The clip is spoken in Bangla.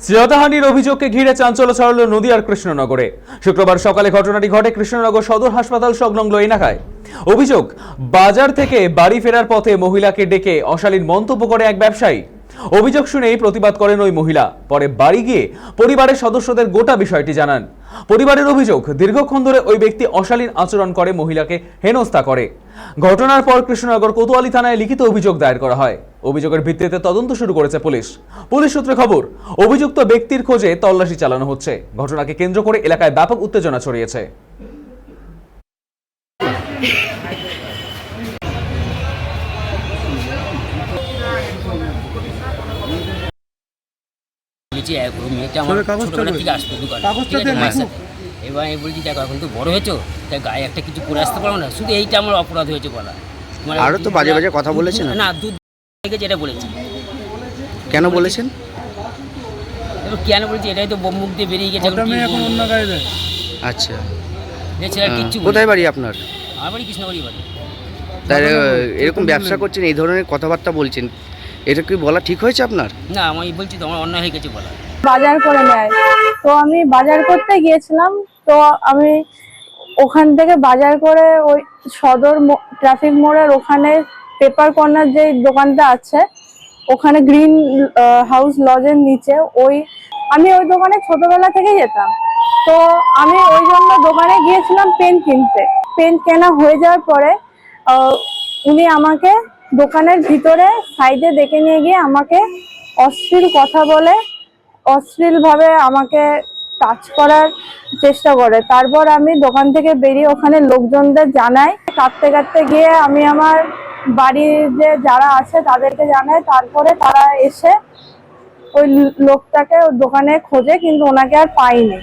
শ্লীলতাহানির অভিযোগকে ঘিরে চাঞ্চল্য ছড়ালো নদিয়ার কৃষ্ণনগরে। শুক্রবার সকালে ঘটনাটি ঘটে কৃষ্ণনগর সদর হাসপাতাল সংলগ্ন এলাকায়। অভিযোগ, বাজার থেকে বাড়ি ফেরার পথে মহিলাকে ডেকে অশালীন মন্তব্য করে এক ব্যবসায়ী। অভিযোগ শুনেই প্রতিবাদ করেন ওই মহিলা। পরে বাড়ি গিয়ে পরিবারের সদস্যদের গোটা বিষয়টি জানান। পরিবারের অভিযোগ, দীর্ঘক্ষণ ধরে ওই ব্যক্তি অশালীন আচরণ করে মহিলাকে হেনস্থা করে। ঘটনার পর কৃষ্ণনগর কোতোয়ালি থানায় লিখিত অভিযোগ দায়ের করা হয়। অভিযোগের ভিত্তিতে তদন্ত শুরু করেছে পুলিশ। পুলিশ সূত্রে খবর, অভিযুক্ত ব্যক্তির খোঁজে তল্লাশি চালানো হচ্ছে। ঘটনাকে কেন্দ্র করে এলাকায় ব্যাপক উত্তেজনা ছড়িয়েছে। এবার আমি বলছি, দেখো এখন তো বড় হয়েছো, তাই গায়ে একটা কিছু করে আসতে পারো না, শুধু এইটা আমার অপরাধ হয়েছে বলা। আরো তো বাজে বাজে কথা বলেছেন না, দুধ থেকে যেটা বলেছি। কেন বলেছেন? এবার কেন বলছি, এটাই তো মুখ দিয়ে বেরিয়ে গেছে। আচ্ছা, এছাড়া কিচ্ছু কোথায় বাড়ি আপনার? আমার বাড়ি কৃষ্ণগড়ি বাড়ি। তাই এরকম ব্যবসা করছেন, এই ধরনের কথাবার্তা বলছেন, এটা কি বলা ঠিক হয়েছে আপনার? না, আমি বলছি তো আমার অন্যায় হয়ে গেছে বলা। বাজার করে নেয়, তো আমি বাজার করতে গিয়েছিলাম, তো আমি ওখান থেকে বাজার করে ওই সদর ট্রাফিক মোড়ের ওখানে পেপার কর্নার যে দোকানটা আছে, ওখানে গ্রিন হাউস লজের নিচে আমি ওই দোকানে ছোটবেলা থেকে যেতাম। তো আমি ওই জন্য দোকানে গিয়েছিলাম পেন কিনতে। পেন কেনা হয়ে যাওয়ার পরে উনি আমাকে দোকানের ভিতরে সাইডে ডেকে নিয়ে গিয়ে আমাকে অশ্লীল কথা বলে, অশ্লীলভাবে আমাকে টাচ করার চেষ্টা করে। তারপর আমি দোকান থেকে বেরিয়ে ওখানে লোকজনদের জানাই। কাঁদতে কাঁদতে গিয়ে আমি আমার বাড়ির যে যারা আছে তাদেরকে জানাই। তারপরে তারা এসে ওই লোকটাকে দোকানে খোঁজে, কিন্তু ওনাকে আর পাইনি।